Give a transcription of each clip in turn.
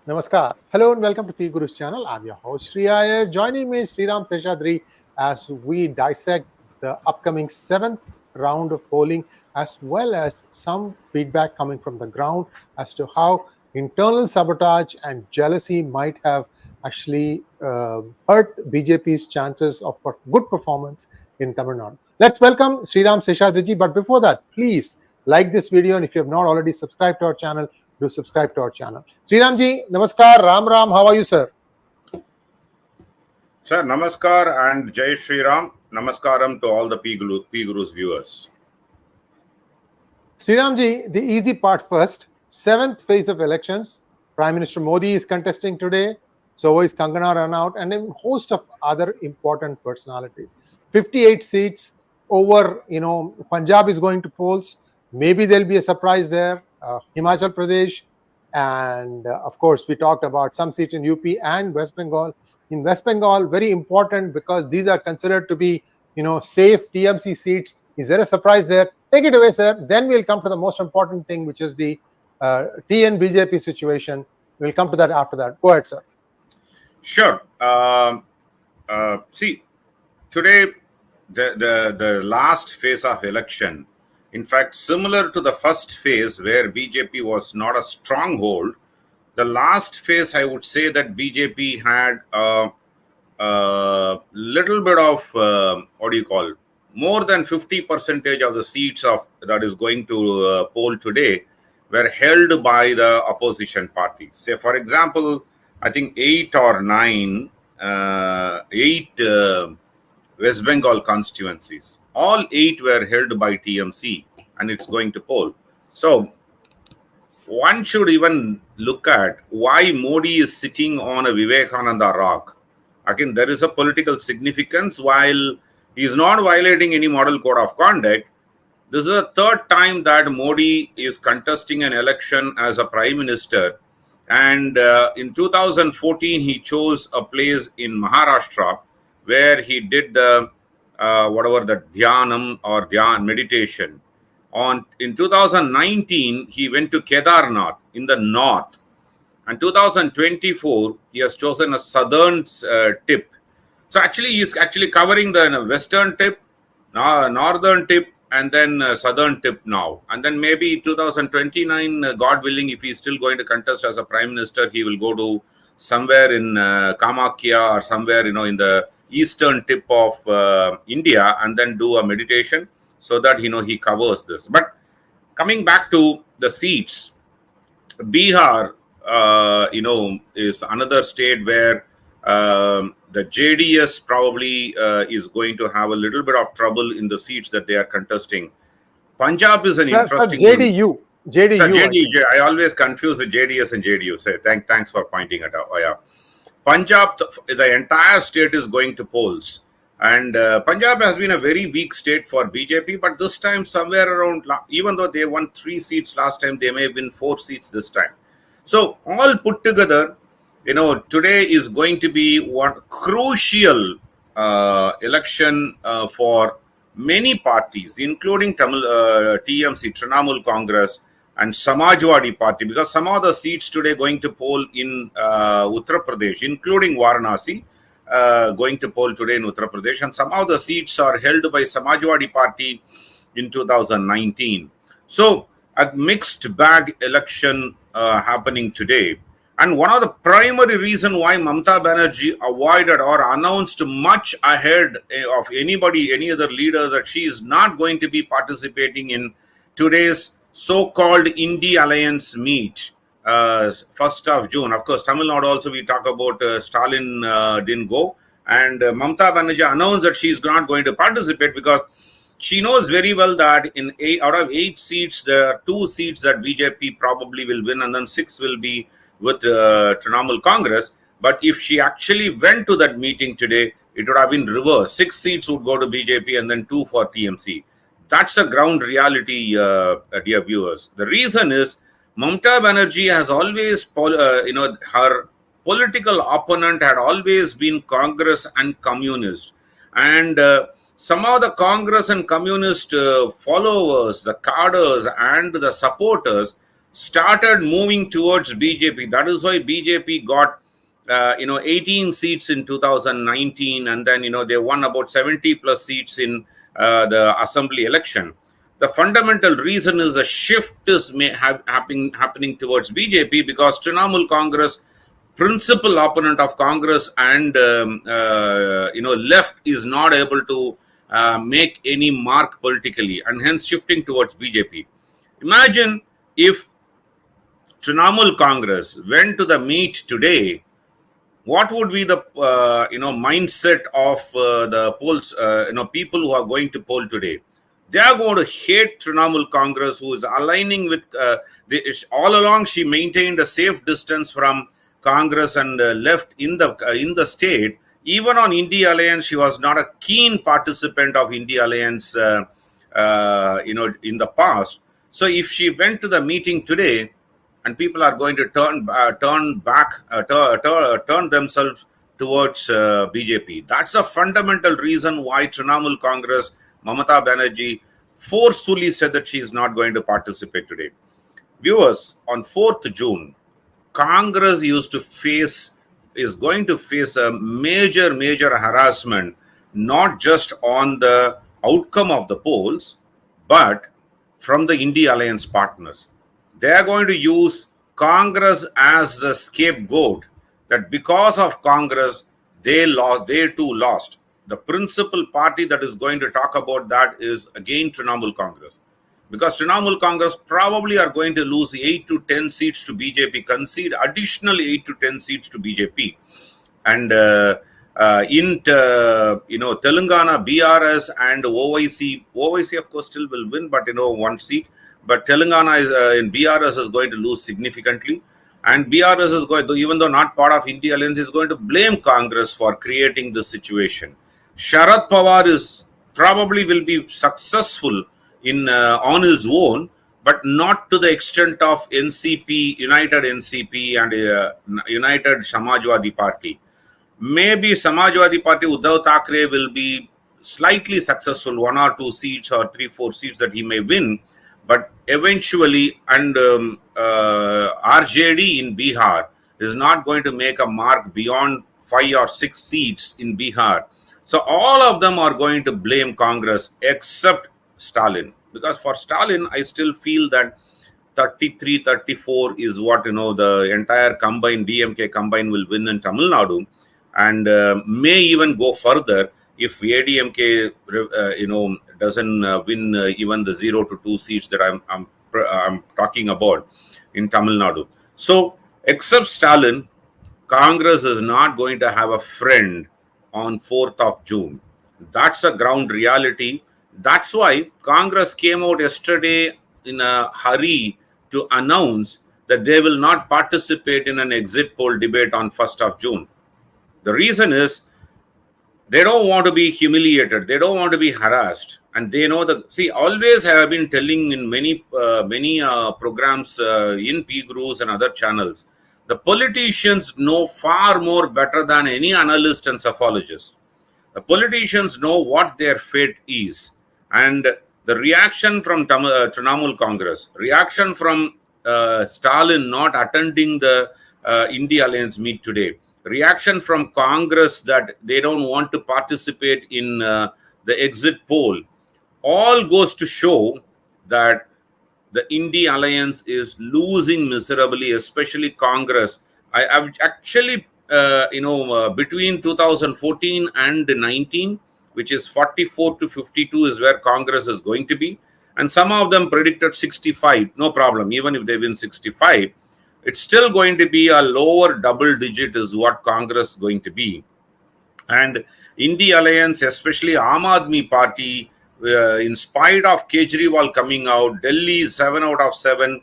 Namaskar. Hello and welcome to PGurus channel. I'm your host Sree Iyer. Joining me is Sriram Seshadri as we dissect the upcoming 7th round of polling, as well as some feedback coming from the ground as to how internal sabotage and jealousy might have actually hurt BJP's chances of good performance in Tamil Nadu. Let's welcome Sriram Seshadri. But before that, please like this video, and if you have not already subscribed to our channel, do subscribe to our channel. Sriram ji, namaskar, Ram Ram, how are you, sir? Sir, namaskar and Jai Shri Ram. Namaskaram to all the PGurus viewers. Sriram ji, the easy part first. 7th phase of elections. Prime Minister Modi is contesting today. So is Kangana Ranaut and a host of other important personalities. 58 seats over, Punjab is going to polls. Maybe there'll be a surprise there. Himachal Pradesh, and of course we talked about some seats in UP and West Bengal. In West Bengal, very important because these are considered to be safe TMC seats. Is there a surprise there? Take it away, sir. Then we'll come to the most important thing, which is the TN BJP situation. We'll come to that after that. Go ahead, sir. Sure. See, today the last phase of election, in fact, similar to the first phase where BJP was not a stronghold, the last phase, I would say that BJP had a little bit of, more than 50% of the seats that is going to poll today were held by the opposition parties. Say, for example, I think 8 or 9, 8 West Bengal constituencies. All 8 were held by TMC and it's going to poll. So one should even look at why Modi is sitting on a Vivekananda rock. Again, there is a political significance. While he is not violating any model code of conduct, this is the third time that Modi is contesting an election as a prime minister. And in 2014, he chose a place in Maharashtra where he did the dhyanam or dhyan meditation. In 2019, he went to Kedarnath in the north. And 2024, he has chosen a southern tip. So actually, he is covering the western tip, northern tip, and then southern tip now. And then maybe 2029, God willing, if he is still going to contest as a prime minister, he will go to somewhere in Kamakya or somewhere, in the eastern tip of India and then do a meditation so that, he covers this. But coming back to the seats, Bihar, is another state where the JDS probably is going to have a little bit of trouble in the seats that they are contesting. Punjab is an interesting... JDU. I always confuse with JDS and JDU. So thanks for pointing it out. Oh, yeah. Punjab, the entire state is going to polls. And Punjab has been a very weak state for BJP, but this time somewhere around, even though they won 3 seats last time, they may win 4 seats this time. So all put together, today is going to be one crucial election for many parties, including TMC, Trinamool Congress, and Samajwadi Party, because some of the seats today going to poll in Uttar Pradesh, including Varanasi, going to poll today in Uttar Pradesh, and some of the seats are held by Samajwadi Party in 2019. So a mixed bag election happening today. And one of the primary reasons why Mamata Banerjee avoided or announced much ahead of any other leader, that she is not going to be participating in today's so-called INDI Alliance meet, 1st of June. Of course, Tamil Nadu also we talk about Stalin didn't go. And Mamata Banerjee announced that she is not going to participate because she knows very well that out of 8 seats, there are 2 seats that BJP probably will win, and then 6 will be with Trinamool Congress. But if she actually went to that meeting today, it would have been reversed. 6 seats would go to BJP and then 2 for TMC. That's a ground reality, dear viewers. The reason is Mamata Banerjee has always, her political opponent had always been Congress and communist. And some of the Congress and communist followers, the cadres and the supporters started moving towards BJP. That is why BJP got 18 seats in 2019, and then they won about 70 plus seats in the assembly election. The fundamental reason is a shift is happening towards BJP, because Trinamool Congress, principal opponent of Congress and left, is not able to make any mark politically, and hence shifting towards BJP. Imagine if Trinamool Congress went to the meet today, what would be the mindset of the polls, people who are going to poll today? They are going to hate Trinamool Congress, who is aligning with all along. She maintained a safe distance from Congress and left in the state. Even on INDI Alliance, she was not a keen participant of INDI Alliance, in the past. So if she went to the meeting today, and people are going to turn themselves towards BJP. That's a fundamental reason why Trinamool Congress, Mamata Banerjee, forcefully said that she is not going to participate today. Viewers, on 4th June, Congress is going to face a major harassment, not just on the outcome of the polls, but from the INDI Alliance partners. They are going to use Congress as the scapegoat, that because of Congress, they too lost. The principal party that is going to talk about that is again Trinamool Congress, because Trinamool Congress probably are going to lose 8 to 10 seats to BJP, concede additional 8 to 10 seats to BJP. And in Telangana, BRS and OIC of course still will win, but one seat. But Telangana in BRS is going to lose significantly, and BRS is going to, even though not part of INDI Alliance, is going to blame Congress for creating this situation. Sharad Pawar probably will be successful in on his own, but not to the extent of NCP, United NCP and United Samajwadi Party. Maybe Samajwadi Party, Uddhav Thackeray will be slightly successful, 1 or 2 seats or 3-4 seats that he may win. But eventually, and RJD in Bihar is not going to make a mark beyond 5 or 6 seats in Bihar. So all of them are going to blame Congress except Stalin. Because for Stalin, I still feel that 33, 34 is what, the entire DMK combine will win in Tamil Nadu, and may even go further if ADMK, doesn't win even the 0 to 2 seats that I'm talking about in Tamil Nadu. So, except Stalin, Congress is not going to have a friend on 4th of June. That's a ground reality. That's why Congress came out yesterday in a hurry to announce that they will not participate in an exit poll debate on 1st of June. The reason is, they don't want to be humiliated. They don't want to be harassed. And they know that, always I have been telling in many programs in PGurus and other channels, the politicians know far more better than any analyst and psephologist. The politicians know what their fate is. And the reaction from Trinamool Congress, reaction from Stalin not attending the INDI Alliance meet today, reaction from Congress that they don't want to participate in the exit poll, all goes to show that the INDI Alliance is losing miserably, especially Congress. I have actually, between 2014 and 19, which is 44 to 52 is where Congress is going to be. And some of them predicted 65, no problem, even if they win 65. It's still going to be a lower double digit is what Congress is going to be. And INDI Alliance, especially Aam Aadmi Party, in spite of Kejriwal coming out, Delhi is 7 out of 7,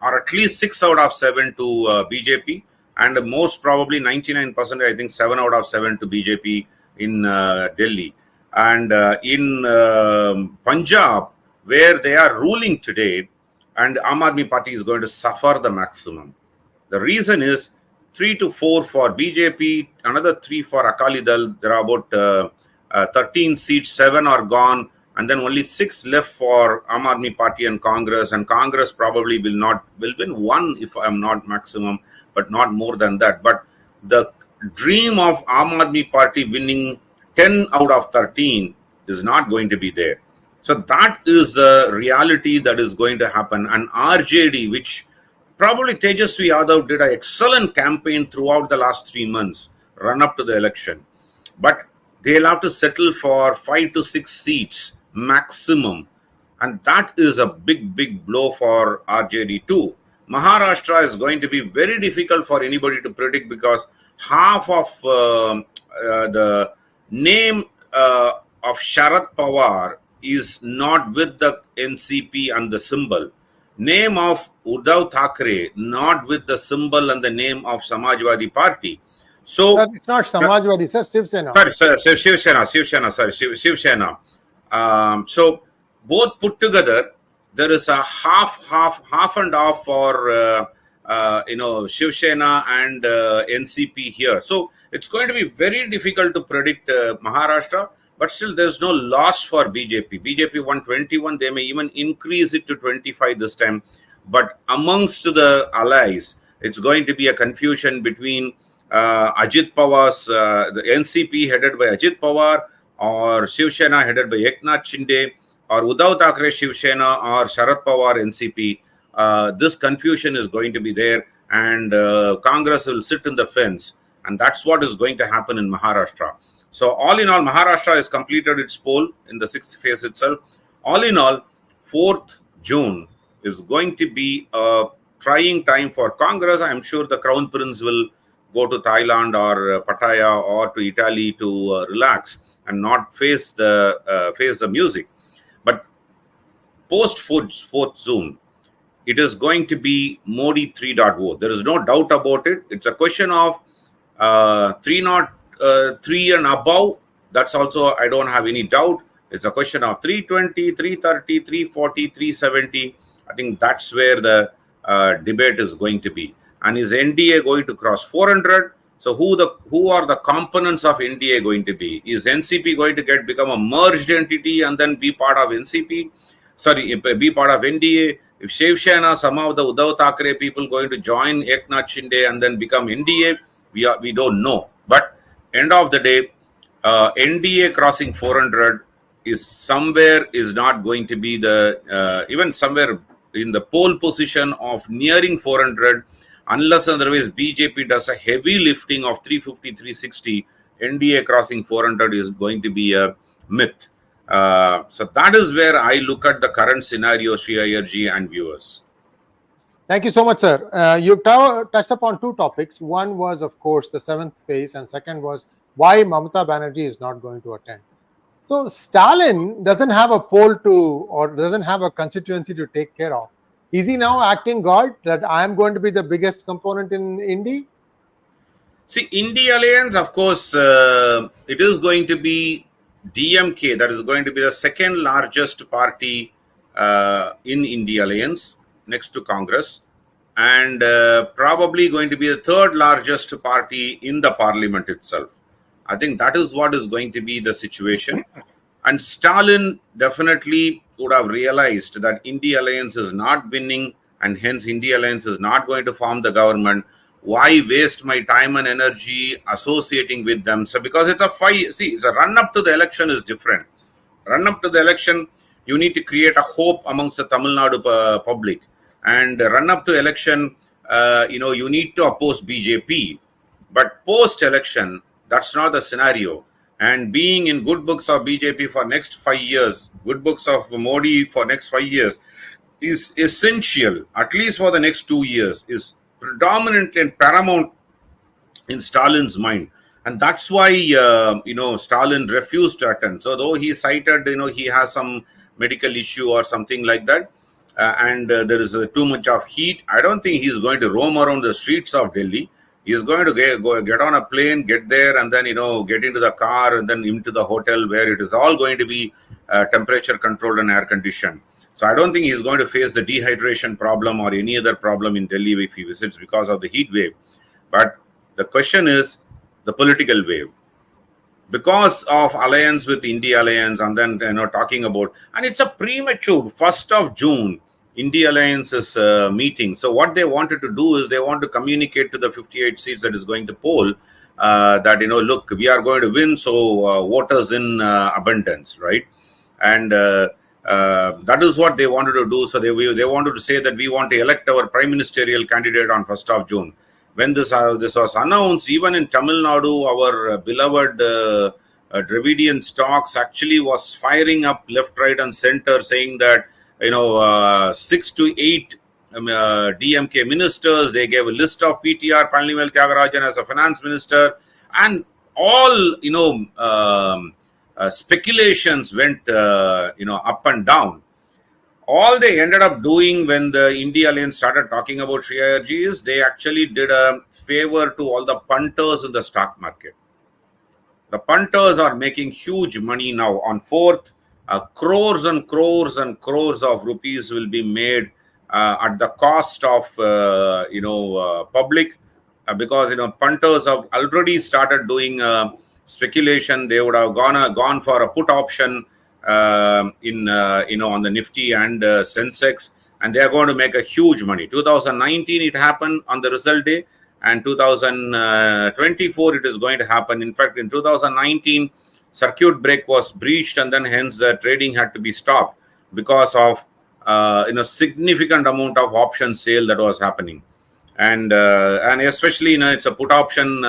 or at least 6 out of 7 to BJP, and most probably 99%, I think 7 out of 7 to BJP in Delhi. And in Punjab, where they are ruling today, and Aam Aadmi Party is going to suffer the maximum. The reason is 3 to 4 for BJP, another 3 for Akali Dal. There are about 13 seats, 7 are gone. and then only 6 left for Aam Aadmi Party and Congress probably will win 1 if I'm not maximum, but not more than that. But the dream of Aam Aadmi Party winning 10 out of 13 is not going to be there. So that is the reality that is going to happen. And RJD, which probably Tejasvi Yadav did an excellent campaign throughout the last 3 months, run up to the election. But they'll have to settle for 5 to 6 seats maximum. And that is a big blow for RJD too. Maharashtra is going to be very difficult for anybody to predict, because half of the name of Sharad Pawar is not with the NCP and the symbol. Name of Uddhav Thackeray not with the symbol and the name of Samajwadi Party. So sir, it's not Samajwadi, sir, Shiv Sena. Shiv Sena. So both put together, there is a half and half for Shiv Sena and NCP here. So it's going to be very difficult to predict Maharashtra. But still, there's no loss for BJP. BJP won 21. They may even increase it to 25 this time. But amongst the allies, it's going to be a confusion between Ajit Pawar's, the NCP headed by Ajit Pawar, or Shiv Sena headed by Eknath Shinde, or Uddhav Thackeray Shiv Sena, or Sharad Pawar NCP. This confusion is going to be there, and Congress will sit in the fence. And that's what is going to happen in Maharashtra. So all in all, Maharashtra has completed its poll in the 6th phase itself. All in all, 4th June is going to be a trying time for Congress. I'm sure the Crown Prince will go to Thailand or Pattaya or to Italy to relax and not face the music. But post 4th June, it is going to be Modi 3.0. There is no doubt about it. It's a question of 3 and above. That's also, I don't have any doubt. It's a question of 320, 330, 340, 370. I think that's where the debate is going to be. And is NDA going to cross 400? So who are the components of NDA going to be? Is NCP going to become a merged entity and then be part of NCP? Sorry, be part of NDA? If Shiv Sena, some of the Uddhav Thackeray people going to join Eknath Shinde and then become NDA, we don't know. But end of the day, NDA crossing 400 is not going to be the even somewhere in the pole position of nearing 400, unless otherwise BJP does a heavy lifting of 350, 360. NDA crossing 400 is going to be a myth. So that is where I look at the current scenario, Sree Iyerji and viewers. Thank you so much, sir. You touched upon 2 topics. One was, of course, the 7th phase, and second was why Mamata Banerjee is not going to attend. So Stalin doesn't have a poll or doesn't have a constituency to take care of. Is he now acting God that I am going to be the biggest component in INDI? See, INDI alliance, of course, it is going to be DMK. That is going to be the second largest party in INDI alliance, next to Congress, and probably going to be the 3rd largest party in the parliament itself. I think that is what is going to be the situation. And Stalin definitely would have realized that INDI alliance is not winning, and hence INDI alliance is not going to form the government. Why waste my time and energy associating with them? So because it's a fight. See, it's a run up to the election is different. Run up to the election, you need to create a hope amongst the Tamil Nadu public. And run up to election, you need to oppose BJP. But post-election, that's not the scenario. And being in good books of BJP for next 5 years, good books of Modi for next 5 years is essential, at least for the next 2 years, is predominant and paramount in Stalin's mind. And that's why, Stalin refused to attend. So though he cited, he has some medical issue or something like that, and there is too much of heat, I don't think he's going to roam around the streets of Delhi. He's going to get on a plane, get there, and then, get into the car and then into the hotel where it is all going to be temperature controlled and air conditioned. So I don't think he's going to face the dehydration problem or any other problem in Delhi if he visits because of the heat wave. But the question is the political wave. because of alliance with India Alliance, and then talking about, and it's a premature 1st of June India Alliance's meeting. So what they wanted to do is they want to communicate to the 58 seats that is going to poll that look, we are going to win, so voters in abundance, right? And that is what they wanted to do. So they wanted to say that we want to elect our prime ministerial candidate on 1st of June. When this was announced, even in Tamil Nadu, our beloved Dravidian stocks actually was firing up left, right, and center, saying that 6 to 8 DMK ministers. They gave a list of PTR, Panivel Tyagarajan as a finance minister, and all speculations went up and down. All they ended up doing when the India Alliance started talking about Sree Iyer is they actually did a favor to all the punters in the stock market. The punters are making huge money now. On 4th, crores and crores and crores of rupees will be made at the cost of public, because punters have already started doing speculation. They would have gone for a put option on the Nifty and Sensex, and they are going to make a huge money. 2019 it happened on the result day, and 2024 it is going to happen. In fact, in 2019 circuit break was breached, and then hence the trading had to be stopped because of significant amount of option sale that was happening, and especially it's a put option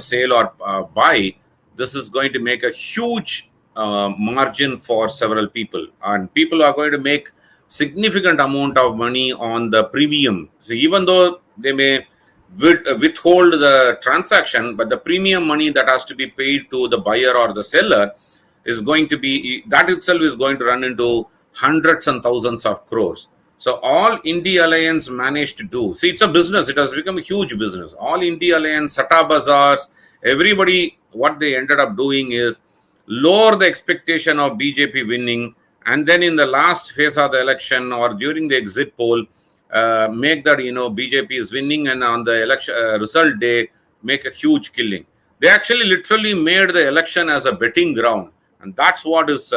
sale or buy. This is going to make a huge margin for several people, and people are going to make significant amount of money on the premium. So even though they may withhold the transaction, but the premium money that has to be paid to the buyer or the seller is going to be, that itself is going to run into hundreds and thousands of crores. So all India Alliance managed to do, see, it's a business. It has become a huge business. All India Alliance, Sata Bazaars, everybody, what they ended up doing is lower the expectation of BJP winning, and then in the last phase of the election or during the exit poll, make that BJP is winning, and on the election result day, make a huge killing. They actually literally made the election as a betting ground, and that's what is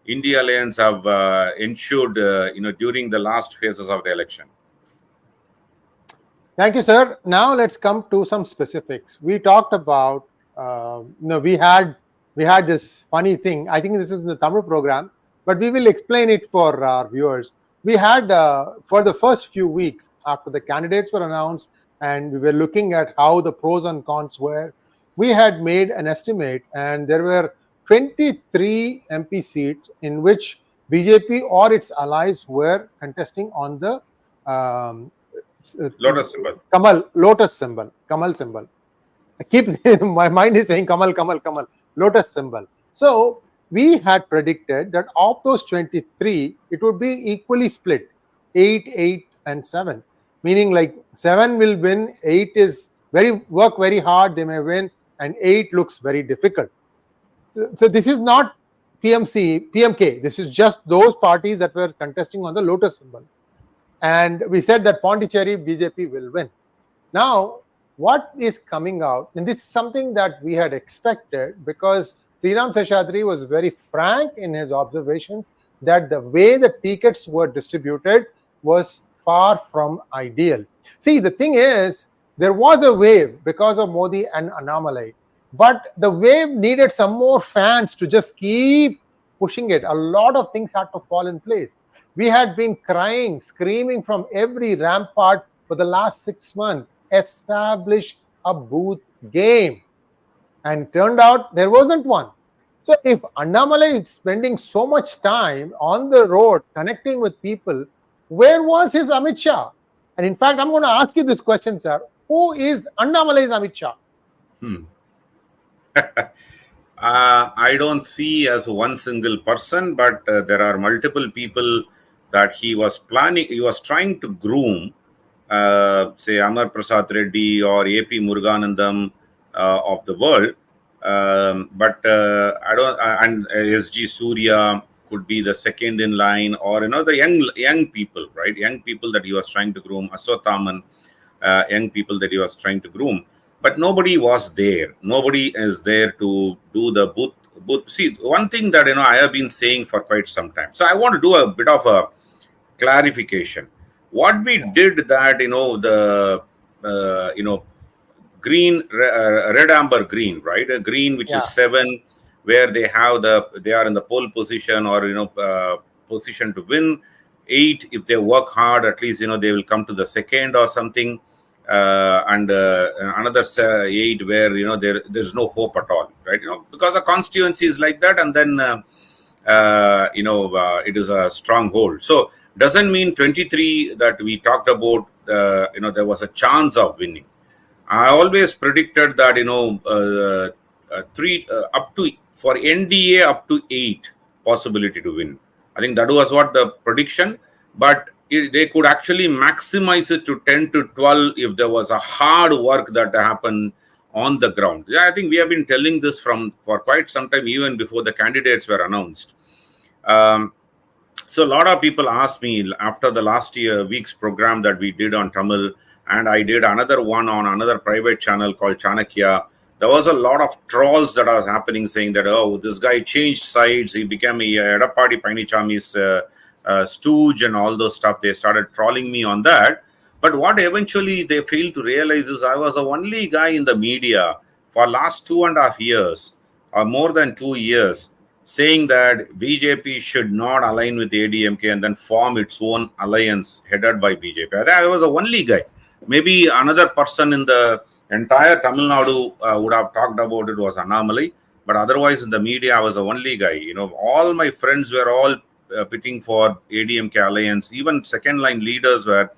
India Alliance have ensured during the last phases of the election. Thank you, sir. Now let's come to some specifics. We talked about we had this funny thing. I think this is in the Tamil program, but we will explain it for our viewers. We had for the first few weeks after the candidates were announced, and we were looking at how the pros and cons were. We had made an estimate, and there were 23 MP seats in which BJP or its allies were contesting on the Lotus symbol. Kamal symbol. I keep my mind is saying Kamal. Lotus symbol. So we had predicted that of those 23, it would be equally split, 8, 8, and 7. Meaning like 7 will win, 8 is work very hard, they may win, and 8 looks very difficult. So this is not PMK. This is just those parties that were contesting on the Lotus symbol. And we said that Pondicherry BJP will win. Now, what is coming out, and this is something that we had expected, because Sriram Seshadri was very frank in his observations that the way the tickets were distributed was far from ideal. See, the thing is, there was a wave because of Modi and Annamalai, but the wave needed some more fans to just keep pushing it. A lot of things had to fall in place. We had been crying, screaming from every rampart for the last 6 months, establish a booth game. And turned out there wasn't one. So if Annamalai is spending so much time on the road connecting with people, where was his Amit Shah? And in fact, I'm going to ask you this question, sir. Who is Annamalai's Amit Shah? I don't see as one single person, but there are multiple people that he was trying to groom, say Amar Prasad Reddy or AP Muruganandam of the world. But I don't, and SG Surya could be the second in line, or the young people, right? Young people that he was trying to groom, Aswathaman, young people that he was trying to groom. but nobody was there. Nobody is there to do the booth. See, one thing that I have been saying for quite some time. So I want to do a bit of a clarification. What we did that the green, red, amber, green, right? A green which is 7, where they are in the pole position or position to win. 8, if they work hard, at least they will come to the second or something. And another 8 where there's no hope at all, right? Because the constituency is like that, and then it is a stronghold. So doesn't mean 23 that we talked about. There was a chance of winning. I always predicted that 3 up to, for NDA, up to 8 possibility to win. I think that was what the prediction, but they could actually maximize it to 10 to 12 if there was a hard work that happened on the ground. Yeah, I think we have been telling this for quite some time, even before the candidates were announced. So a lot of people asked me after the last week's program that we did on Tamil, and I did another one on another private channel called Chanakya. There was a lot of trolls that was happening, saying that, oh, this guy changed sides. He became 𝗣𝗽𝗻𝗼𝗫 Palanichami's stooge and all those stuff. They started trolling me on that. But what eventually they failed to realize is I was the only guy in the media for last 2.5 years or more than 2 years saying that BJP should not align with ADMK and then form its own alliance headed by BJP. I was the only guy. Maybe another person in the entire Tamil Nadu would have talked about it, was anomaly. But otherwise in the media, I was the only guy. All my friends were all pitting for ADMK alliance. Even second line leaders were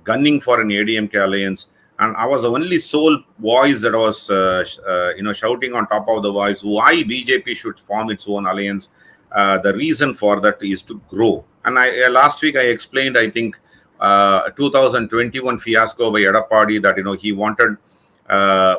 gunning for an ADMK alliance, and I was the only sole voice that was shouting on top of the voice why BJP should form its own alliance. The reason for that is to grow. And last week I explained, I think 2021 fiasco by Edappadi, that he wanted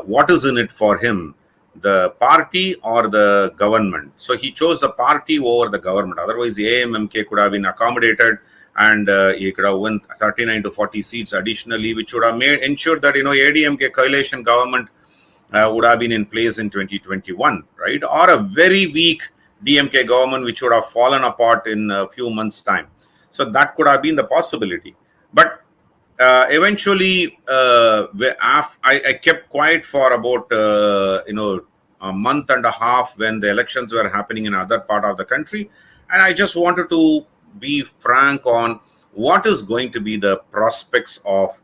what is in it for him, the party or the government. So he chose the party over the government. Otherwise, the AMMK could have been accommodated, and he could have won 39 to 40 seats additionally, which would have ensured that ADMK coalition government would have been in place in 2021, right? Or a very weak DMK government which would have fallen apart in a few months' time. So that could have been the possibility. But eventually, I kept quiet for about a month and a half when the elections were happening in other part of the country, and I just wanted to be frank on what is going to be the prospects of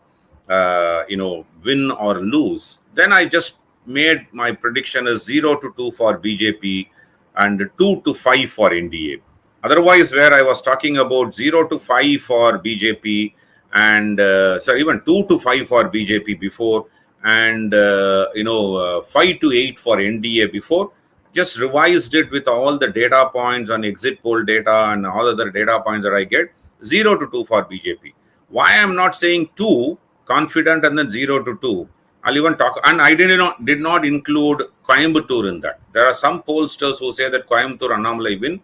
win or lose. Then I just made my prediction as 0 to 2 for BJP and 2 to 5 for NDA. Otherwise, where I was talking about 0 to 5 for BJP and even 2 to 5 for BJP before, and 5 to 8 for NDA before, just revised it with all the data points on exit poll data and all other data points that I get. 0 to 2 for BJP. Why I'm not saying 2 confident and then 0 to 2? I'll even talk, and I did not include Coimbatore in that. There are some pollsters who say that Coimbatore anomaly win.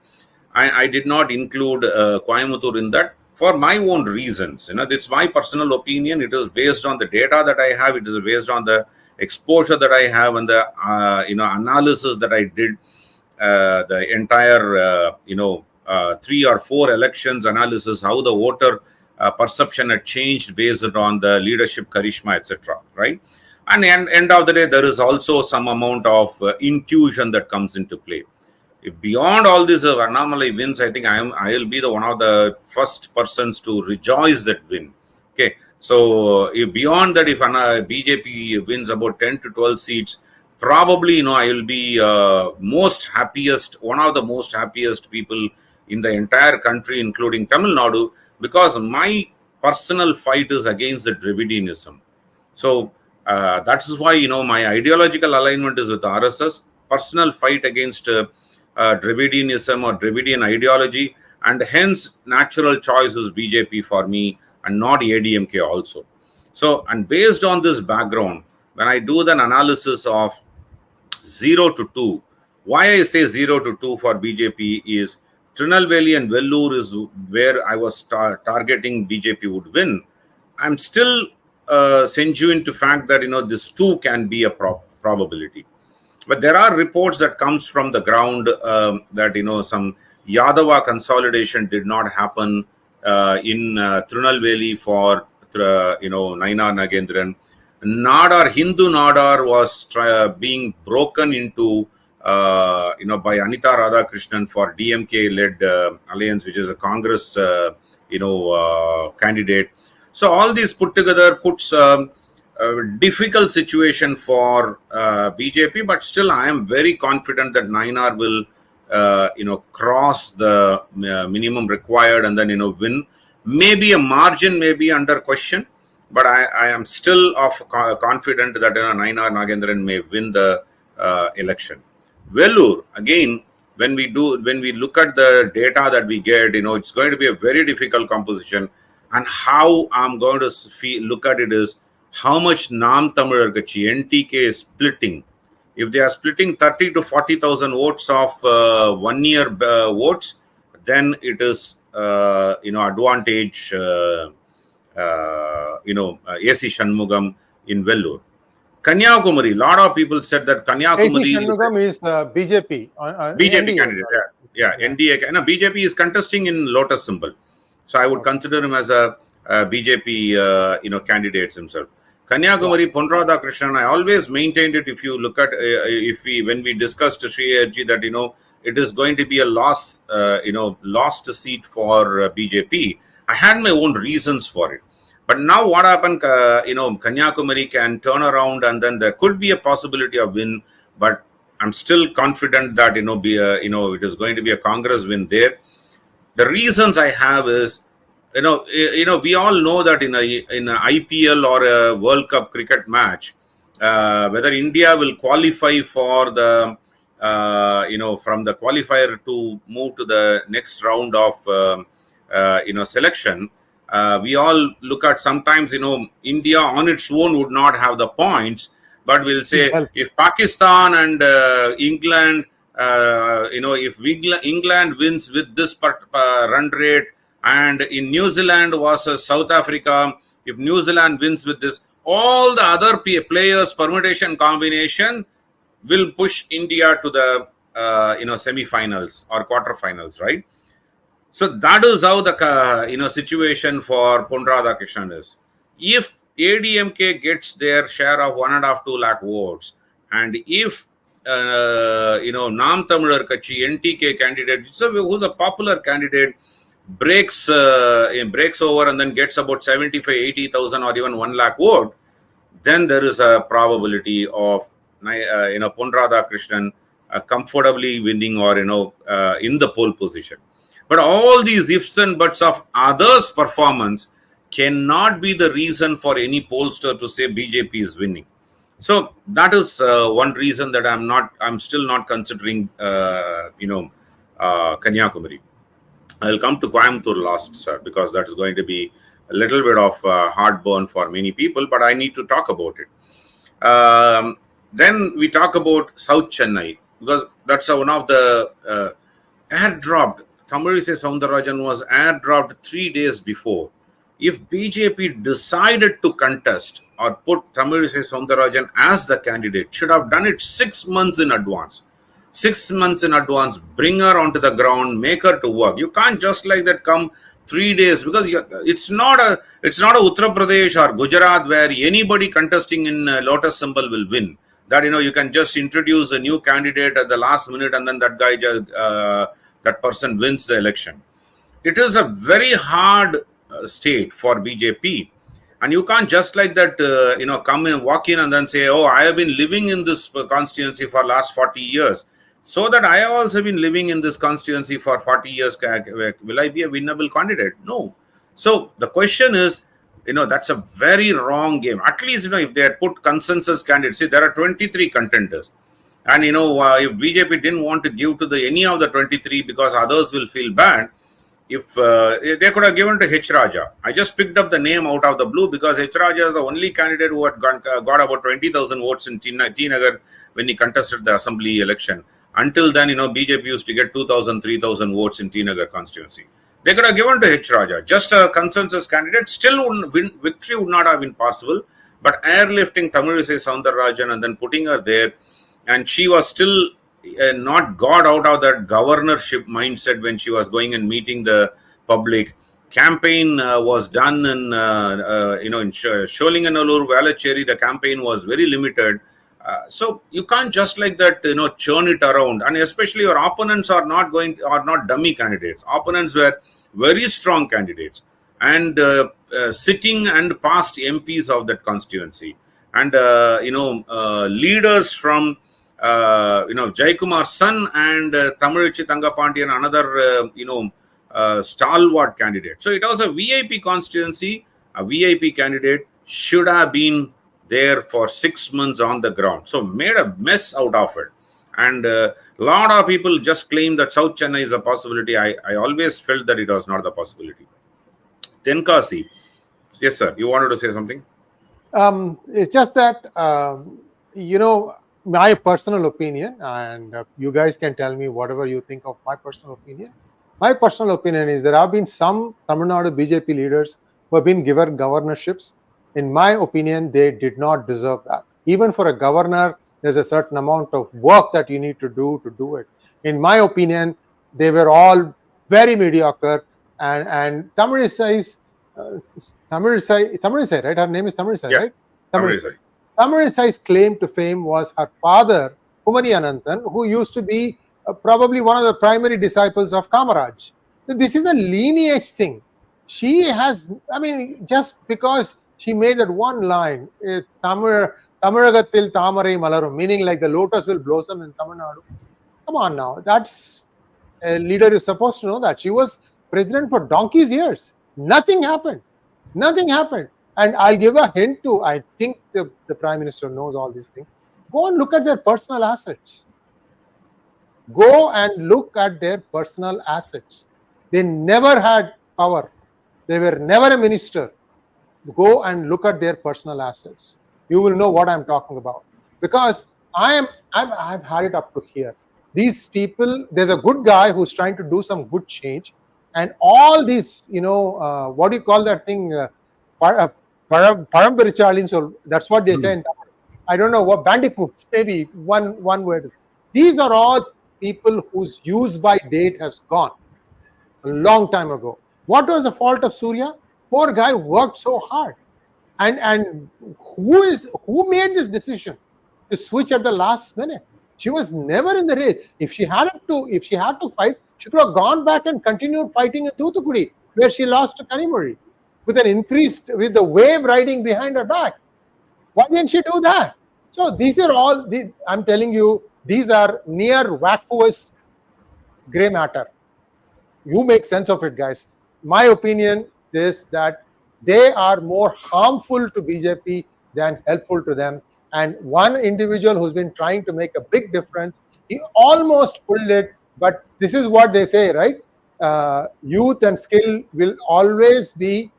I did not include Coimbatore in that for my own reasons. It's my personal opinion. It is based on the data that I have. It is based on the exposure that I have and the analysis that I did, the entire 3 or 4 elections analysis, how the voter perception had changed based on the leadership, charisma, etc. Right? And end of the day, there is also some amount of intuition that comes into play. If beyond all this, if anomaly wins, I think I will be one of the first persons to rejoice that win. Okay, so if beyond that, if BJP wins about 10 to 12 seats, probably I will be one of the most happiest people in the entire country, including Tamil Nadu, because my personal fight is against the Dravidianism. So that is why my ideological alignment is with RSS. Personal fight against Dravidianism or Dravidian ideology, and hence natural choice is BJP for me and not ADMK also. So, and based on this background, when I do the analysis of 0 to 2, why I say 0 to 2 for BJP is Tirunelveli and Vellore is where I was targeting BJP would win. I'm still sanguine to fact that this too can be a probability. But there are reports that comes from the ground that some Yadava consolidation did not happen in Tirunelveli for Nainar Nagendran. Nadar, Hindu Nadar was being broken into by Anita Radhakrishnan for DMK-led alliance, which is a Congress candidate. So all these put together puts a difficult situation for BJP, but still I am very confident that Nainar will cross the minimum required and then win. Maybe a margin may be under question, but I am still confident that Nainar Nagendran may win the election. Vellore, again, when we look at the data that we get, it's going to be a very difficult composition. And how I'm going to look at it is how much Nam Tamilar Katchi, NTK, is splitting. If they are splitting 30 to 40,000 votes of 1 year votes, then it is advantage 𝗚𝚎 𝗠𝚅 in Vellore. Kanyakumari, a lot of people said that Kanyakumari 𝗚𝚎 𝗠𝚅 is BJP. BJP candidate, yeah. NDA. BJP is contesting in lotus symbol. So I would consider him as a BJP, candidates himself. Kanyakumari, Pon Radhakrishnan, I always maintained it. If you look at, when we discussed Sree Iyer that, it is going to be a lost seat for BJP. I had my own reasons for it. But now what happened, Kanyakumari can turn around and then there could be a possibility of win. But I'm still confident that, it is going to be a Congress win there. The reasons I have is, we all know that in an IPL or a World Cup cricket match, whether India will qualify for the, from the qualifier to move to the next round of, selection, we all look at sometimes, India on its own would not have the points, but we'll say if Pakistan and England, if England wins with this run rate, and in New Zealand versus South Africa, if New Zealand wins with this, all the other players' permutation combination will push India to the semi-finals or quarterfinals, right? So that is how the situation for Pon Radhakrishnan is. If ADMK gets their share of 1.5 to 2 lakh votes, and if Nam Tamilar Katchi, NTK candidate, who's a popular candidate, breaks over and then gets about 75,000-80,000 or even 1 lakh vote, then there is a probability of Pon Radhakrishnan comfortably winning or in the pole position. But all these ifs and buts of others' performance cannot be the reason for any pollster to say BJP is winning. So that is one reason that I'm still not considering Kanyakumari. I'll come to Coimbatore last, sir, because that is going to be a little bit of heartburn for many people, but I need to talk about it. Then we talk about South Chennai, because that's one of the airdropped. 𝗤𝚅 𝗠𝚅 was airdropped 3 days before. If BJP decided to contest or put 𝗤𝚅 𝗠𝚅 as the candidate, should have done it 6 months in advance. 6 months in advance, bring her onto the ground, make her to work. You can't just like that come 3 days, because it's not a Uttar Pradesh or Gujarat where anybody contesting in lotus symbol will win. That you can just introduce a new candidate at the last minute and then that guy that person wins the election. It is a very hard state for BJP, and you can't just like that come and walk in and then say, oh, I have been living in this constituency for last 40 years. So that I have also been living in this constituency for 40 years. Will I be a winnable candidate? No. So the question is, that's a very wrong game. At least, if they had put consensus candidates, see, there are 23 contenders. And, if BJP didn't want to give to any of the 23 because others will feel bad, if they could have given to H. Raja. I just picked up the name out of the blue because H. Raja is the only candidate who had got about 20,000 votes in T. Nagar when he contested the assembly election. Until then, BJP used to get 2,000, 3,000 votes in T. Nagar constituency. They could have given to H. Raja, just a consensus candidate. Still, victory would not have been possible. But airlifting Tamilisai Soundararajan and then putting her there, and she was still not got out of that governorship mindset when she was going and meeting the public. Campaign was done in in Sholinganallur, Velachery. The campaign was very limited. So you can't just like that, churn it around. And especially your opponents are not dummy candidates. Opponents were very strong candidates and sitting and past MPs of that constituency, and leaders from Jayakumar's son and Tamilichi Thangapandiyan, another stalwart candidate. So it was a VIP constituency. A VIP candidate should have been there for 6 months on the ground. So made a mess out of it. And a lot of people just claim that South Chennai is a possibility. I always felt that it was not the possibility. 𝗤𝗂𝘃. Yes, sir. You wanted to say something? It's just that, my personal opinion, and you guys can tell me whatever you think of my personal opinion. My personal opinion is there have been some Tamil Nadu BJP leaders who have been given governorships. In my opinion, they did not deserve that. Even for a governor, there's a certain amount of work that you need to do it. In my opinion, they were all very mediocre. And Tamilisai, right? Her name is Tamilisai, right? Tamilisai's claim to fame was her father, Kumari Ananthan, who used to be probably one of the primary disciples of Kamaraj. So this is a lineage thing. She has, just because she made that one line, Tamilagathil Thamarai Malarum, meaning like the lotus will blossom in Tamil Nadu. Come on now, that's a leader is supposed to know that. She was president for donkey's years. Nothing happened. And I'll give a hint to, I think the Prime Minister knows all these things. Go and look at their personal assets. They never had power. They were never a minister. Go and look at their personal assets. You will know what I'm talking about. Because I've had it up to here. These people, there's a good guy who's trying to do some good change. And all these, what do you call that thing? So that's what they say in Tamil. I don't know what, bandicoots, maybe one word. These are all people whose use by date has gone a long time ago. What was the fault of Surya? Poor guy worked so hard. And who made this decision to switch at the last minute? She was never in the race. If she had to fight, she could have gone back and continued fighting in Thoothukudi, where she lost to Kanyakumari with the wave riding behind her back. Why didn't she do that? So these are all, I'm telling you, these are near vacuous gray matter. You make sense of it, guys. My opinion is that they are more harmful to BJP than helpful to them. And one individual who's been trying to make a big difference, he almost pulled it. But this is what they say, right? Youth and skill will always be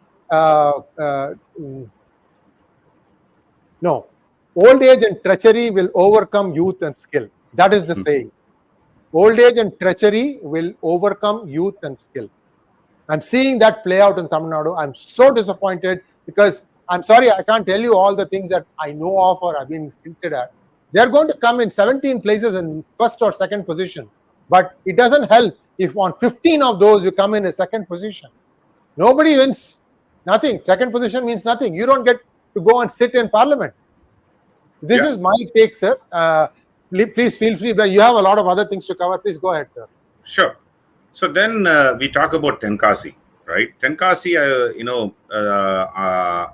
old age and treachery will overcome youth and skill. That is the saying. Old age and treachery will overcome youth and skill. I'm seeing that play out in Tamil Nadu. I'm so disappointed because I'm sorry, I can't tell you all the things that I know of or I've been hinted at. They're going to come in 17 places in first or second position. But it doesn't help if on 15 of those you come in a second position. Nobody wins. Nothing. Second position means nothing. You don't get to go and sit in parliament. This is my take, sir. Please feel free. But you have a lot of other things to cover. Please go ahead, sir. Sure. So then we talk about 𝗤𝗂𝘃, right? 𝗤𝗂𝘃,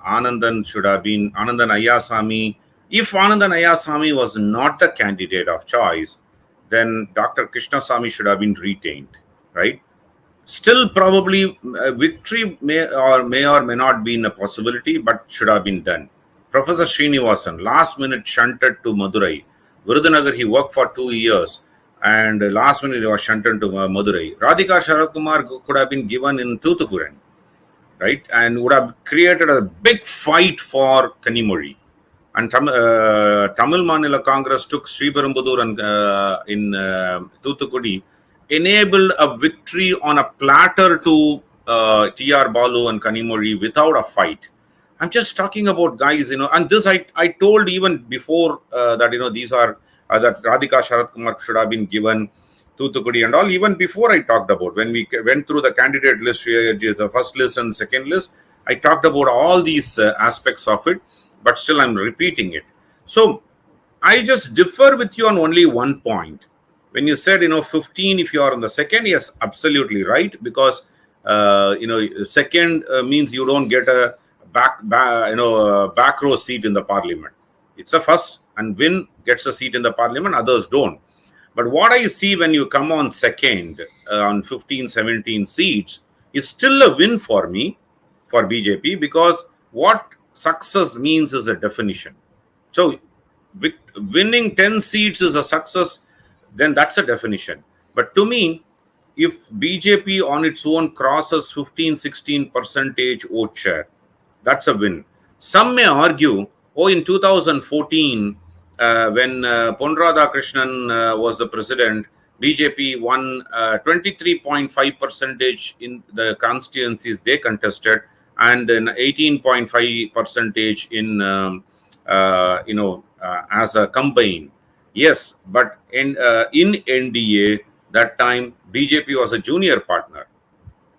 Anandan should have been Anandan Ayyasamy. If Anandan Ayyasamy was not the candidate of choice, then Dr. Krishnasamy should have been retained, right? Still, probably victory may or may not be a possibility, but should have been done. Professor Srinivasan, last minute shunted to Madurai. Virudhunagar, he worked for 2 years, and last minute he was shunted to Madurai. Radhika Sharatkumar could have been given in Thoothukudi, right? And would have created a big fight for Kanyakumari. And Tamil Manila Congress took Sriperumbudur and in Thoothukudi, enabled a victory on a platter to T.R. Balu and Kanyakumari without a fight. I'm just talking about guys, and this I told even before that, these are that Radhika Sharat Kumar should have been given Thuthukudi and all. Even before I talked about, when we went through the candidate list, the first list and second list, I talked about all these aspects of it, but still I'm repeating it. So I just differ with you on only one point. When you said, 15 if you are on the second, yes, absolutely right, because second means you don't get a back row seat in the parliament. It's a first, and win gets a seat in the parliament, others don't. But what I see when you come on second on 15, 17 seats is still a win for me, for BJP, because what success means is a definition. So winning 10 seats is a success, then that's a definition. But to me, if BJP on its own crosses 15-16% vote share, that's a win. Some may argue, in 2014, when Pon Radhakrishnan was the president, BJP won 23.5% in the constituencies they contested, and 18.5% in as a combine. Yes, but in NDA that time BJP was a junior partner.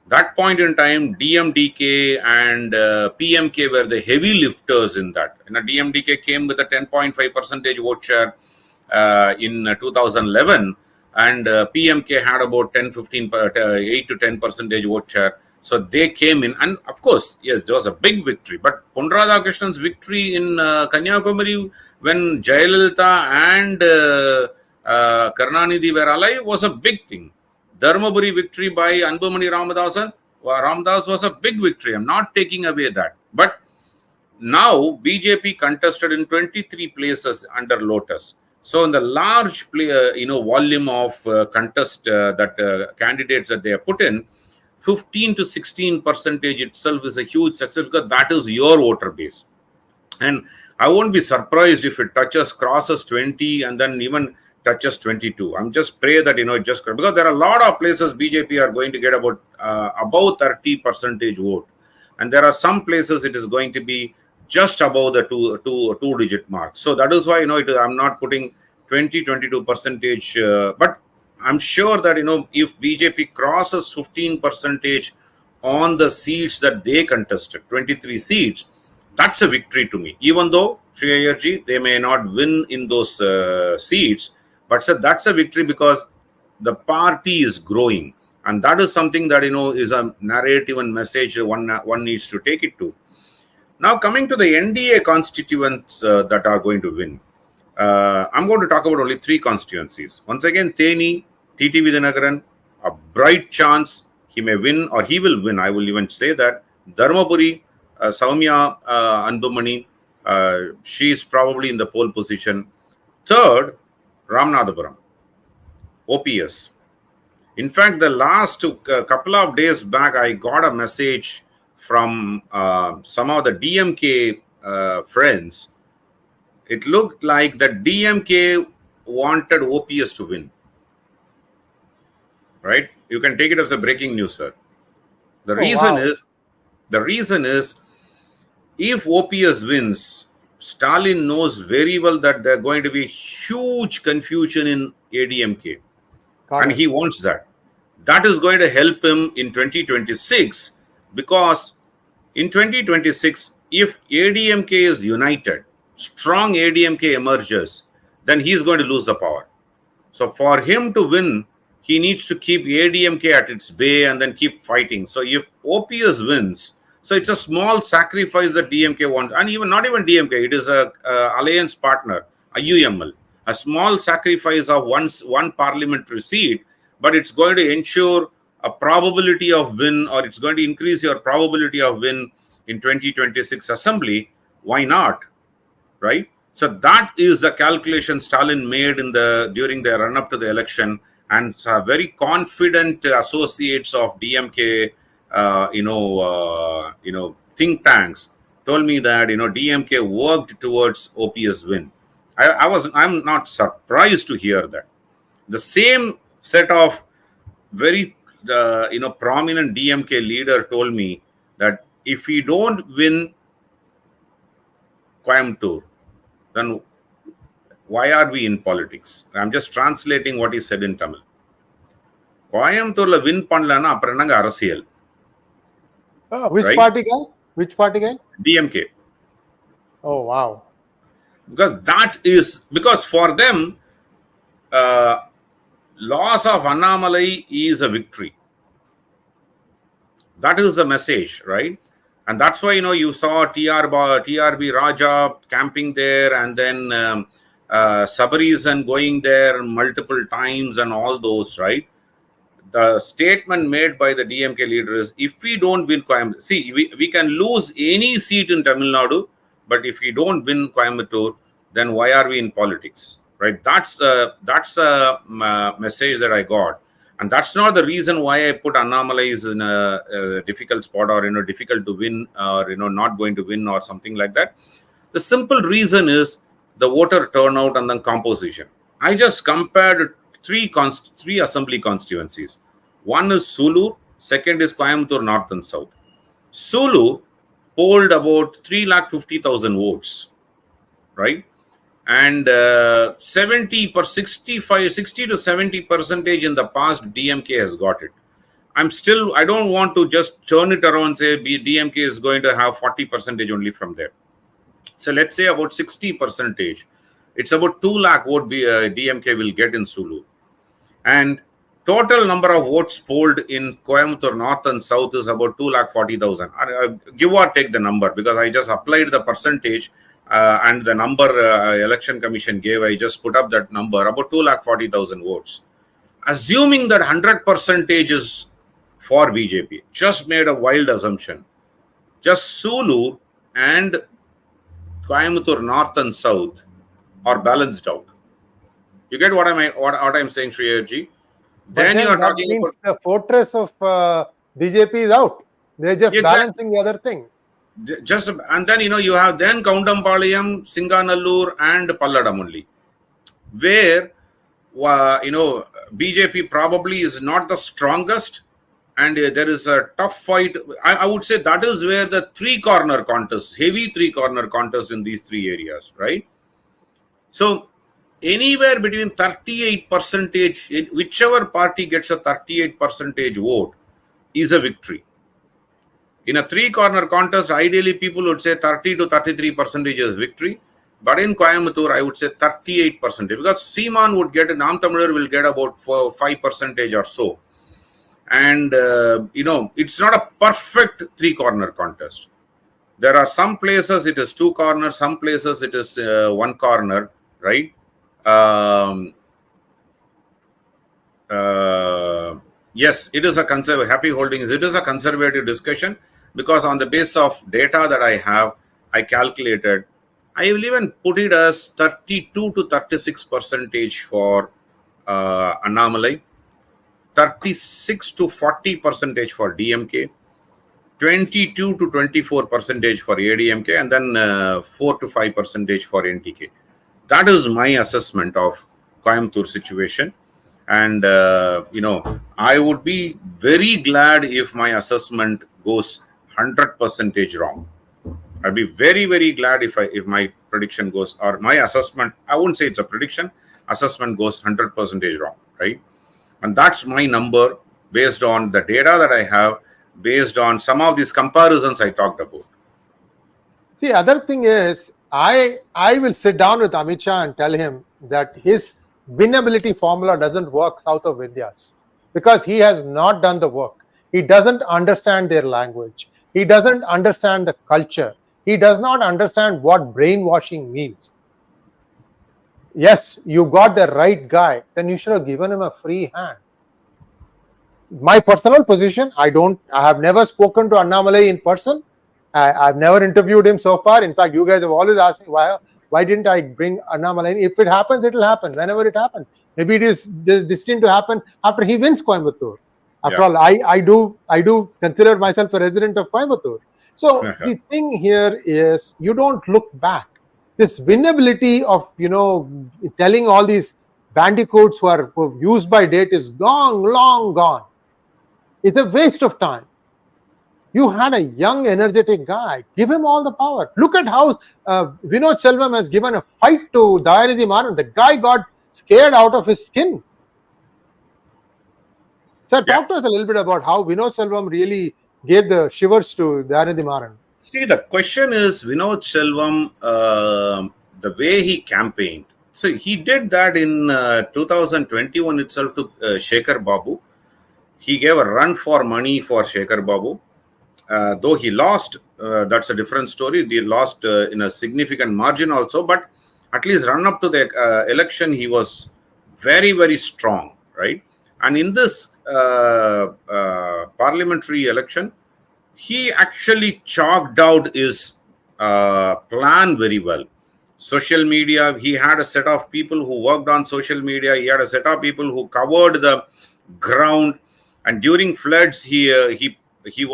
That point in time, DMDK and PMK were the heavy lifters in that. DMDK came with a 10.5% vote share in 2011, and PMK had about 8 to 10% vote share. So they came in, and of course, yes, there was a big victory. But Pon Radhakrishnan's victory in Kanyakumari, when Jayalalitha and Karunanidhi were alive, was a big thing. Dharmaburi victory by Anbumani Ramdas was a big victory. I'm not taking away that. But now BJP contested in 23 places under Lotus. So in the large volume of contest candidates that they have put in, 15 to 16% itself is a huge success, because that is your voter base. And I won't be surprised if it crosses 20 and then even touches 22. I'm just pray that, because there are a lot of places BJP are going to get about 30% vote. And there are some places it is going to be just above the two-digit mark. So that is why, I'm not putting 22%, but I'm sure that, if BJP crosses 15% on the seats that they contested, 23 seats, that's a victory to me. Even though, Sree Iyerji, they may not win in those seats, but that's a victory because the party is growing. And that is something that, is a narrative and message one needs to take it to. Now, coming to the NDA constituents that are going to win. I'm going to talk about only 3 constituencies. Once again, Theni, T.T. Vidyanagaran, a bright chance he may win, or he will win. I will even say that. Dharmaburi, Soumya Anbumani, she is probably in the pole position. Third, Ramanathapuram, OPS. In fact, the last couple of days back, I got a message from some of the DMK friends. It looked like the DMK wanted OPS to win. Right? You can take it as a breaking news, sir. The reason is, if OPS wins, Stalin knows very well that there are going to be huge confusion in ADMK. And he wants that. That is going to help him in 2026, because in 2026, if ADMK is united, strong ADMK emerges, then he is going to lose the power. So for him to win, he needs to keep ADMK at its bay and then keep fighting. So if OPS wins, so it's a small sacrifice that DMK wants, and not even DMK, it is a alliance partner, IUML, a small sacrifice of one parliamentary seat, but it's going to ensure a probability of win, or it's going to increase your probability of win in 2026 assembly. Why not? Right? So that is the calculation Stalin made during the run-up to the election, and very confident associates of DMK, think tanks told me that DMK worked towards OPS win. I'm not surprised to hear that. The same set of very prominent DMK leader told me that if we don't win Coimbatore, then why are we in politics? I'm just translating what he said in Tamil. Coimbatore win பண்ணலன்னா அப்புறம் என்னங்க அரசியல்? Which Right? party guy? Which party guy? DMK. Oh, wow. Because for them, loss of Annamalai is a victory. That is the message, right? And that's why, you saw TRB Raja camping there, and then Sabarisan going there multiple times and all those, right? The statement made by the DMK leader is, if we don't win Coimbatore, see, we can lose any seat in Tamil Nadu, but if we don't win Coimbatore, then why are we in politics, right? That's a message that I got. And that's not the reason why I put Annamalai is in a difficult spot, or, difficult to win, or, not going to win, or something like that. The simple reason is the voter turnout and then composition. I just compared three assembly constituencies. One is Sulur, second is Coimbatore North and South. Sulur polled about 350,000 votes, right? And 60 to 70% in the past, DMK has got it. I don't want to just turn it around and say DMK is going to have 40% only from there. So let's say about 60%. It's about 2 lakh vote DMK will get in Sulur. And total number of votes polled in Coimbatore North and South is about 2,40,000. Give or take the number, because I just applied the percentage and the number Election Commission gave. I just put up that number, about 2,40,000 votes. Assuming that 100% is for BJP, just made a wild assumption. Just Sulur and Coimbatore North and South are balanced out. You get what I'm saying, Sree Iyer ji? Then you are talking about the fortress of BJP is out. They're just balancing the other thing. And then you have then Kaundampalayam, Singanallur, and Palladam only, where BJP probably is not the strongest, and there is a tough fight. I would say that is where the heavy three corner contest in these three areas, right? So anywhere between 38%, whichever party gets a 38% vote is a victory. In a three-corner contest, ideally people would say 30 to 33% is victory. But in Coimbatore, I would say 38%, because Seeman would get, Nam Tamizhar will get about 5% or so. And, it's not a perfect three-corner contest. There are some places it is 2 corners, some places it is 1 corner, right? Yes, it is a Happy Holdings. It is a conservative discussion, because on the basis of data that I have, I calculated, I will even put it as 32 to 36% for Annamalai, 36 to 40% for DMK, 22 to 24% for ADMK, and then 4 to 5% for NTK. That is my assessment of Coimbatore situation. And, I would be very glad if my assessment goes 100% wrong. I'd be very, very glad if my prediction goes, or my assessment, I wouldn't say it's a prediction, assessment goes 100% wrong, right? And that's my number based on the data that I have, based on some of these comparisons I talked about. See, other thing is, I will sit down with Amit Shah and tell him that his winnability formula doesn't work south of Vindhyas, because he has not done the work. He doesn't understand their language. He doesn't understand the culture. He does not understand what brainwashing means. Yes, you got the right guy, then you should have given him a free hand. My personal position, I have never spoken to Annamalai in person. I've never interviewed him so far. In fact, you guys have always asked me why didn't I bring Annamalai? If it happens, it will happen whenever it happens. Maybe it is destined to happen after he wins Coimbatore. After all, I do consider myself a resident of Coimbatore. So the thing here is, you don't look back. This winnability of telling all these bandicoots who are used by date is long gone. It's a waste of time. You had a young, energetic guy. Give him all the power. Look at how Vinod Selvam has given a fight to 𝗣𝗚𝘅 Maran. The guy got scared out of his skin. Sir, talk to us a little bit about how Vinod Selvam really gave the shivers to 𝗣𝗚𝘅 Maran. See, the question is Vinod Selvam, the way he campaigned. So he did that in 2021 itself to Shekhar Babu. He gave a run for money for Shekhar Babu. Though he lost, that's a different story. They lost in a significant margin also, but at least run up to the election, he was very, very strong, right? And in this parliamentary election, he actually chalked out his plan very well. Social media, he had a set of people who worked on social media. He had a set of people who covered the ground. And during floods, he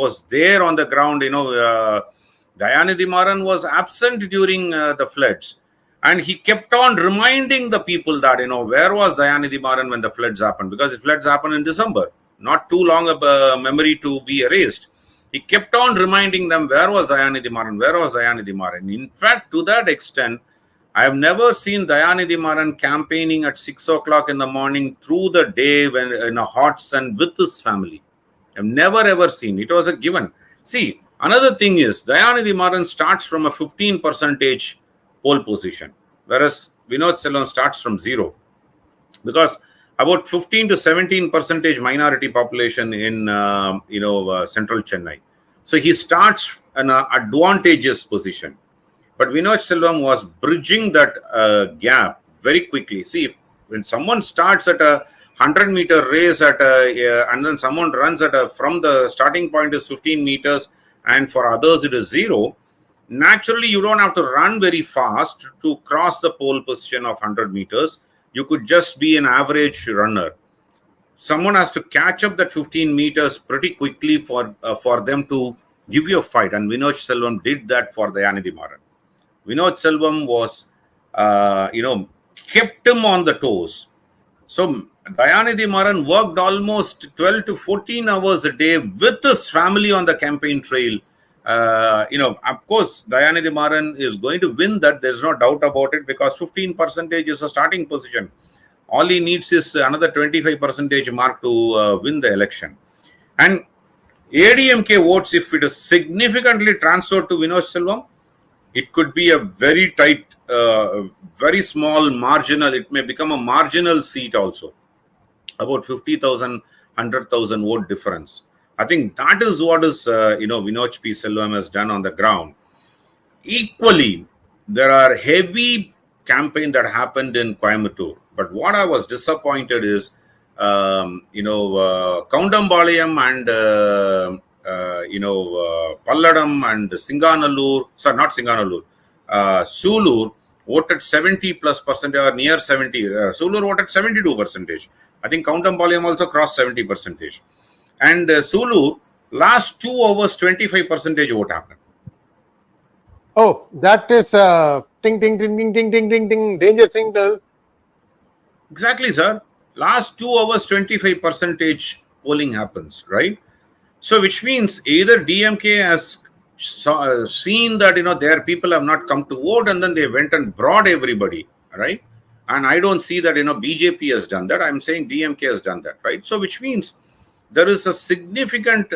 was there on the ground. 𝗣𝗚𝘅 Maran was absent during the floods. And he kept on reminding the people that, where was 𝗣𝗚𝘅 Maran when the floods happened? Because the floods happened in December. Not too long a memory to be erased. He kept on reminding them, where was 𝗣𝗚𝘅 Maran? Where was 𝗣𝗚𝘅 Maran? In fact, to that extent, I have never seen 𝗣𝗚𝘅 Maran campaigning at 6 o'clock in the morning through the day when in a hot sun with his family. I've never ever seen. It was a given. See, another thing is 𝗣𝗚𝘅 Maran starts from a 15% poll position, whereas Vinod Selvam starts from 0. Because about 15 to 17% minority population in central Chennai. So he starts in an advantageous position. But Vinod Selvam was bridging that gap very quickly. See, when someone starts at a 100-meter race and then someone runs from the starting point is 15 meters and for others it is 0, naturally you don't have to run very fast to cross the pole position of 100 meters. You could just be an average runner. Someone has to catch up that 15 meters pretty quickly for them to give you a fight. And Vinod Selvam did that for 𝗣𝗚𝘅 Maran. Vinod Selvam was, kept him on the toes. So 𝗣𝗚𝘅 Maran worked almost 12 to 14 hours a day with his family on the campaign trail. Of course, 𝗣𝗚𝘅 Maran is going to win that. There's no doubt about it because 15% is a starting position. All he needs is another 25% mark to win the election. And ADMK votes, if it is significantly transferred to Vinod Selvam, it could be a very tight, very small marginal. It may become a marginal seat also. About 50,000, 100,000 vote difference. I think that is what is, Vinod P. Selvam has done on the ground. Equally, there are heavy campaign that happened in Coimbatore. But what I was disappointed is, Kaundambalayam and, Palladam and Singanallur, sorry, not Singanallur, Sulur voted 70+% or near 70. Sulur voted 72%. I think Kaundambalayam also crossed 70%. And Sulur, last 2 hours, 25% vote happened. Oh, that is ting, ting, ting, ting, ting, ting, ting, ting, danger signal. Exactly, sir. Last 2 hours, 25% polling happens, right? So, which means either DMK has seen that, their people have not come to vote and then they went and brought everybody, right? And I don't see that, BJP has done that. I'm saying DMK has done that, right? So, which means there is a significant,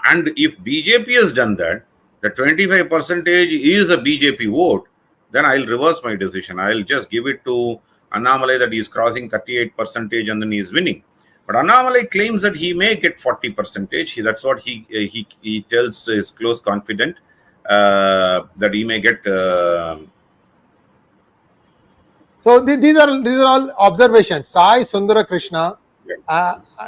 and if BJP has done that, the 25% is a BJP vote, then I'll reverse my decision. I'll just give it to Annamalai that he's crossing 38% and then he's winning. But Annamalai claims that he may get 40%. That's what he tells his close confidant that he may get. So these are all observations. Sai Sundara Krishna.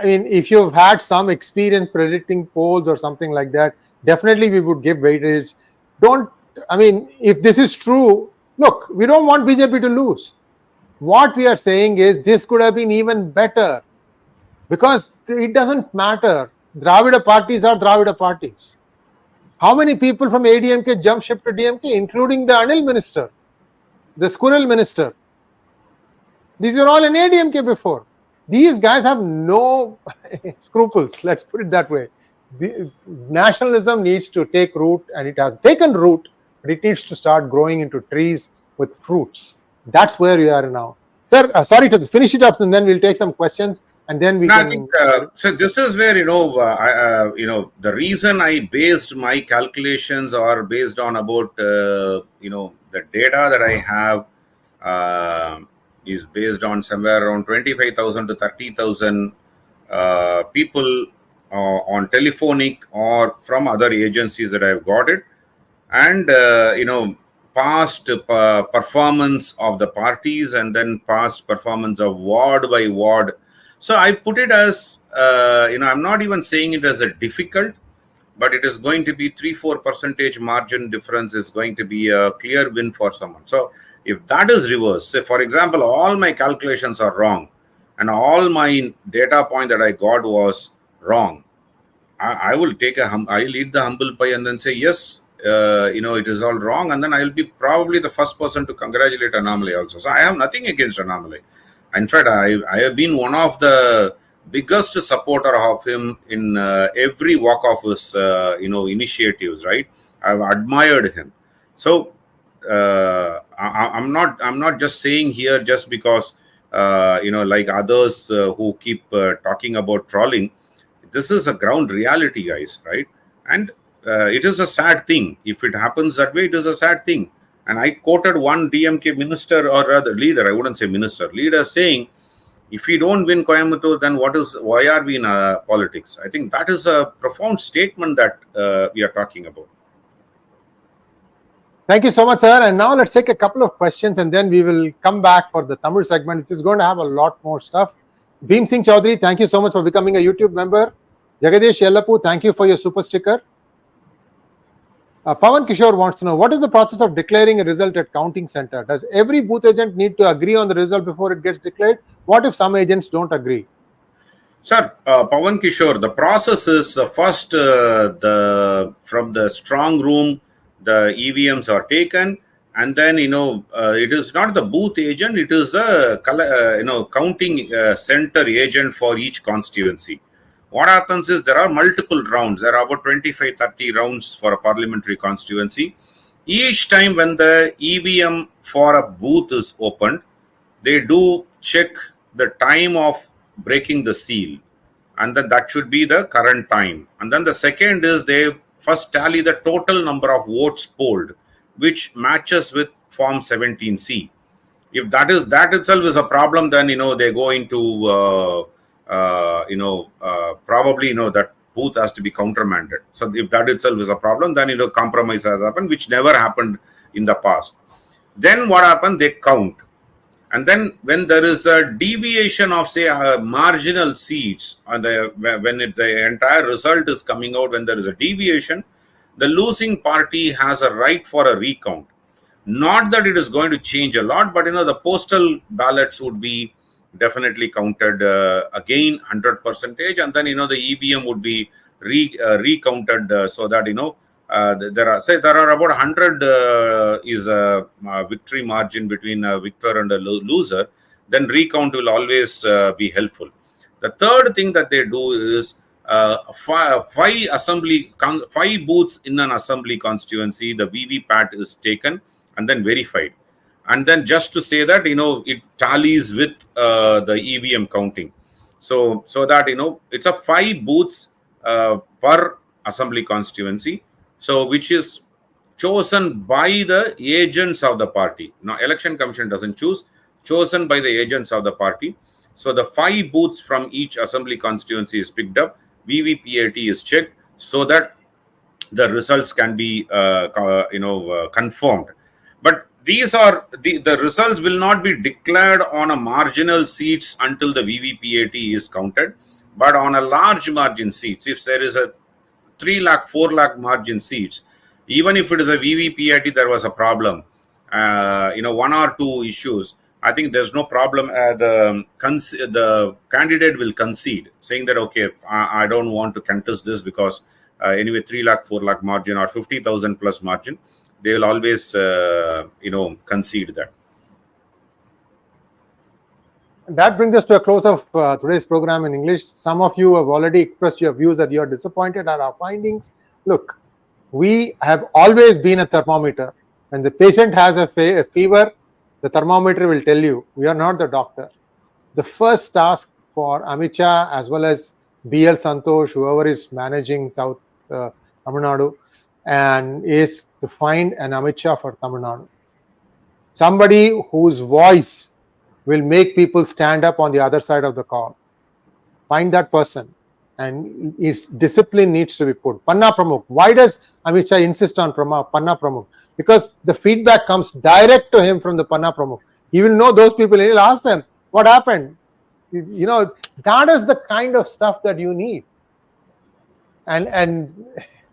If you've had some experience predicting polls or something like that, definitely we would give weightage. If this is true, look, we don't want BJP to lose. What we are saying is this could have been even better because it doesn't matter. Dravida parties are Dravida parties. How many people from ADMK jump ship to DMK, including the Anil minister, the squirrel minister? These were all in ADMK before. These guys have no scruples, let's put it that way. The nationalism needs to take root, and it has taken root, but it needs to start growing into trees with fruits. That's where we are now. Sir, sorry to finish it up, and then we'll take some questions, and then we can. I think, so this is where, the reason I based my calculations are based on about, the data that I have is based on somewhere around 25,000 to 30,000 people on telephonic or from other agencies that I've got it. And, past performance of the parties, and then past performance of ward by ward. So I put it as, I'm not even saying it as a difficult, but it is going to be 3-4% margin difference is going to be a clear win for someone. So if that is reversed, say for example, all my calculations are wrong and all my data point that I got was wrong, I will take I'll eat the humble pie and then say, yes, it is all wrong. And then I'll be probably the first person to congratulate Annamalai also. So I have nothing against Annamalai. In fact, I have been one of the biggest supporter of him in every walk of his, initiatives, right? I've admired him. So I'm not just saying here just because, like others who keep talking about trolling. This is a ground reality, guys, right? And it is a sad thing. If it happens that way, it is a sad thing. And I quoted one DMK minister, or rather leader, I wouldn't say minister, leader saying, if we don't win Coimbatore, then why are we in politics? I think that is a profound statement that we are talking about. Thank you so much, sir. And now let's take a couple of questions, and then we will come back for the Tamil segment, which is going to have a lot more stuff. Bheem Singh Chaudhary, thank you so much for becoming a YouTube member. Jagadesh Yellappu, thank you for your super sticker. Pawan Kishore wants to know, what is the process of declaring a result at counting center? Does every booth agent need to agree on the result before it gets declared? What if some agents don't agree? Sir, Pawan Kishore, the process is first from the strong room, the EVMs are taken, and then, it is not the booth agent, it is the, counting center agent for each constituency. What happens is there are multiple rounds. There are about 25-30 rounds for a parliamentary constituency. Each time when the EVM for a booth is opened, they do check the time of breaking the seal. And then that should be the current time. And then the second is they first tally the total number of votes polled, which matches with Form 17C. If that itself is a problem, then, they go into... probably, that booth has to be countermanded. So if that itself is a problem, then, compromise has happened, which never happened in the past. Then what happened? They count. And then when there is a deviation of, say, marginal seats, when the entire result is coming out, when there is a deviation, the losing party has a right for a recount. Not that it is going to change a lot, but, the postal ballots would be definitely counted again 100%, and then the EVM would be recounted so that there are about 100 is a victory margin between a victor and a loser. Then recount will always be helpful. The third thing that they do is 5 booths in an assembly constituency, the VVPAT is taken and then verified. And then just to say that, it tallies with the EVM counting. So that, it's a 5 booths per assembly constituency. So which is chosen by the agents of the party. Now, Election Commission doesn't choose, chosen by the agents of the party. So the 5 booths from each assembly constituency is picked up. VVPAT is checked so that the results can be, confirmed. But these are the results will not be declared on a marginal seats until the VVPAT is counted, but on a large margin seats. If there is a 3 lakh, 4 lakh margin seats, even if it is a VVPAT, there was a problem. 1 or 2 issues. I think there's no problem. The candidate will concede, saying that, okay, I don't want to contest this because anyway, 3 lakh, 4 lakh margin or 50,000 plus margin. They will always, concede that. that brings us to a close of today's program in English. Some of you have already expressed your views that you are disappointed at our findings. Look, we have always been a thermometer. When the patient has a fever, the thermometer will tell you. We are not the doctor. The first task for Amit Shah as well as BL Santosh, whoever is managing South Tamil Nadu, and is to find an Amit Shah for Tamil Nadu. Somebody whose voice will make people stand up on the other side of the call. Find that person, and its discipline needs to be put. Panna Pramukh. Why does Amit Shah insist on Panna Pramukh? Because the feedback comes direct to him from the Panna Pramukh. He will know those people and he'll ask them, what happened? You know, that is the kind of stuff that you need. And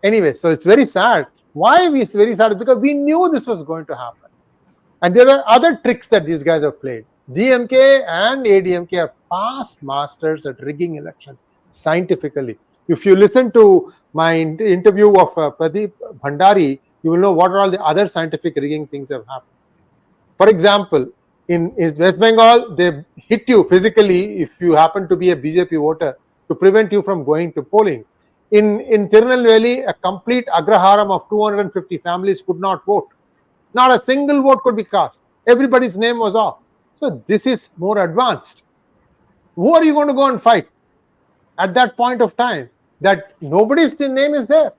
anyway, so it's very sad. Why it's very sad? Because we knew this was going to happen. And there were other tricks that these guys have played. DMK and ADMK are past masters at rigging elections scientifically. If you listen to my interview of Pradeep Bhandari, you will know what are all the other scientific rigging things that have happened. For example, in West Bengal, they hit you physically if you happen to be a BJP voter to prevent you from going to polling. In Tirunelveli, a complete agraharam of 250 families could not vote. Not a single vote could be cast. Everybody's name was off. So this is more advanced. Who are you going to go and fight at that point of time that nobody's name is there?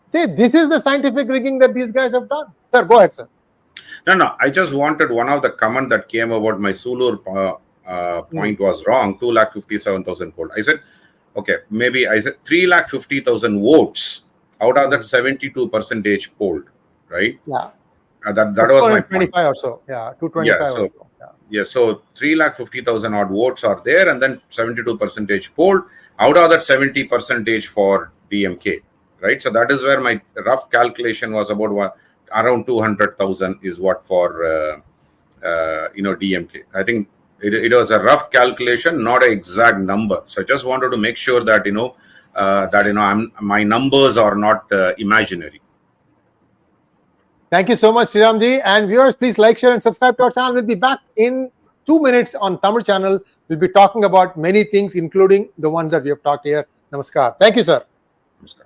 See, this is the scientific rigging that these guys have done. Sir, go ahead, sir. No. I just wanted one of the comment that came about my Sulur point was wrong. 2,57,000 polled. I said, okay, maybe I said 3,50,000 votes out of that 72% polled, right? Yeah. That was my point. 225 or so. Yeah, 225 or so. Yeah, so 3,50,000 odd votes are there, and then 72% polled. Out of that 70% for DMK, right? So that is where my rough calculation was about around 200,000 is what for DMK. I think it was a rough calculation, not an exact number. So I just wanted to make sure that my numbers are not imaginary. Thank you so much, Sriramji. And viewers, please like, share, and subscribe to our channel. We'll be back in 2 minutes on Tamil channel. We'll be talking about many things, including the ones that we have talked here. Namaskar. Thank you, sir. Namaskar.